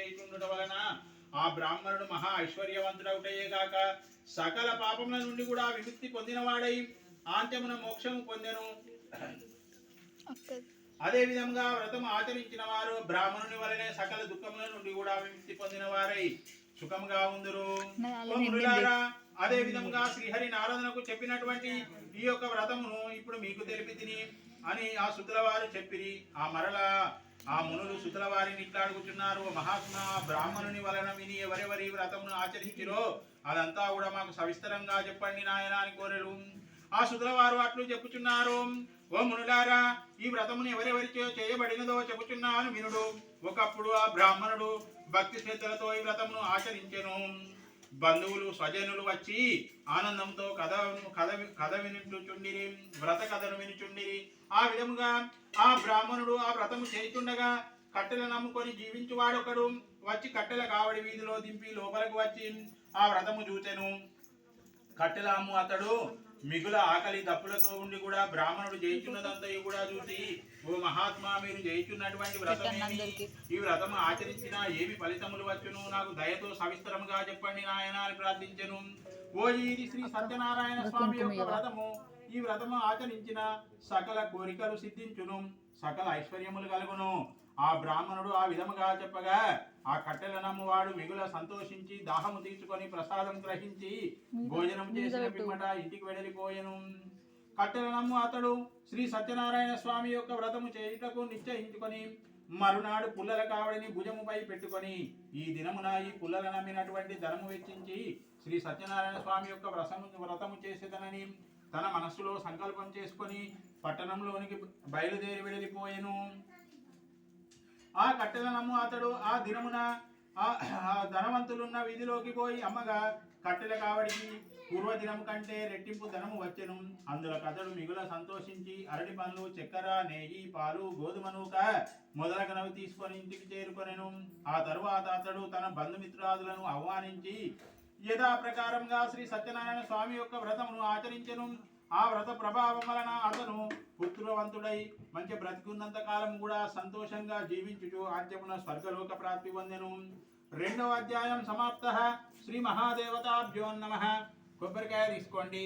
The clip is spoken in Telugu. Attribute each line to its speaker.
Speaker 1: చేయుచుండుట వలన ఆ బ్రాహ్మణుడు మహా ఐశ్వర్యవంతుడవుటయే గాక సకల పాపముల నుండి కూడా విముక్తి పొందినవాడై ఆంత్యమున మోక్షము పొందెను. అదే విధంగా వ్రతము ఆచరించిన వారు బ్రాహ్మణుని వలనే సకల దుఃఖముల నుండి కూడా విముక్తి పొందిన వారై సుఖముగా ఉందురు. అదే విధంగా శ్రీహరి నారదునకు చెప్పినటువంటి ఈ యొక్క వ్రతమును ఇప్పుడు మీకు తెలిపి తిని అని ఆ సుతుల వారు చెప్పిరి. ఆ మరల ఆ మునులు సుతుల వారిని ఇట్లా అడుగుతున్నారు, మహాత్మా బ్రాహ్మణుని వలన విని ఎవరెవరి వ్రతమును ఆచరించిరో అదంతా కూడా మాకు సవిస్తరంగా చెప్పండి నాయన అని కోరెలు. ఆ సుతుల వారు అట్లు చెప్పుచున్నారు, ఓ మునులారా, ఈ వ్రతమును ఎవరెవరిచో చేయబడినదో చెప్పుచున్నాను వినుడు. ఒకప్పుడు ఆ బ్రాహ్మణుడు భక్తి శ్రద్ధలతో ఈ వ్రతమును ఆచరించెను. బంధువులు స్వజనులు వచ్చి ఆనందంతో కథ వినుచుండిరి, వ్రత కథను వినుచుండిరి. ఆ విధముగా ఆ బ్రాహ్మణుడు ఆ వ్రతము చేయుచుండగా కట్టెలు నమ్ముకొని జీవించువాడొకడు వచ్చి కట్టెల కావడి వీధిలో దింపి లోపలికి వచ్చి ఆ వ్రతము చూచెను. కట్టెల అమ్ము అతడు మిగుల ఆకలి దప్పులతో ఉండి కూడా బ్రాహ్మణుడు జయించున్నదంతా కూడా చూసి, ఓ మహాత్మా, మీరు జయించున్నటువంటి వ్రతమేమి? ఈ వ్రతము ఆచరించిన ఏమి ఫలితములు వచ్చును? నాకు దయతో సవిస్తరముగా చెప్పండి నాయన అని ప్రార్థించెను. ఓ ఇది శ్రీ సత్యనారాయణ స్వామి యొక్క వ్రతము. ఈ వ్రతము ఆచరించిన సకల కోరికలు సిద్ధించును, సకల ఐశ్వర్యములు కలుగును. ఆ బ్రాహ్మణుడు ఆ విధముగా చెప్పగా ఆ కట్టెల నమ్మువాడు మిగుల సంతోషించి దాహము తీసుకొని ప్రసాదం గ్రహించి భోజనం చేసిన పిమ్మట ఇంటికి వెడలిపోయెను. కట్టెల నమ్ము అతడు శ్రీ సత్యనారాయణ స్వామి యొక్క వ్రతము చేయుటకు నిశ్చయించుకొని మరునాడు పుల్లల కావడిని భుజముపై పెట్టుకొని ఈ దినమున ఈ పుల్లల నమ్మినటువంటి ధనము వెచ్చించి శ్రీ సత్యనారాయణ స్వామి యొక్క వ్రతము చేసేదనని తన మనస్సులో సంకల్పం చేసుకొని పట్టణంలోనికి బయలుదేరి వెడలిపోయెను. ఆ కట్టెల నమ్ము అతడు ఆ దినమున ఆ ధనవంతులున్న వీధిలోకి పోయి అమ్మగా కట్టెల కావడికి పూర్వదినం కంటే రెట్టింపు ధనము వచ్చెను. అందులో అతడు మిగుల సంతోషించి అరటి పండ్లు, చక్కెర, నెయ్యి, పాలు, గోధుమ నూక మొదలగునవి తీసుకొని ఇంటికి చేరుకొనెను. ఆ తరువాత అతడు తన బంధుమిత్రాదులను ఆహ్వానించి యథా ప్రకారంగా శ్రీ సత్యనారాయణ స్వామి యొక్క వ్రతమును ఆచరించెను. ఆ వ్రత ప్రభావం వలన అతను పుత్రవంతుడై మంచి బ్రతికున్నంత కాలం కూడా సంతోషంగా జీవించుచు ఆద్యమున స్వర్గలోక ప్రాప్తి పొందెను. 2వ అధ్యాయం సమాప్త. శ్రీ మహాదేవతాభ్యో నమః. కొబ్బరికాయ తీసుకోండి.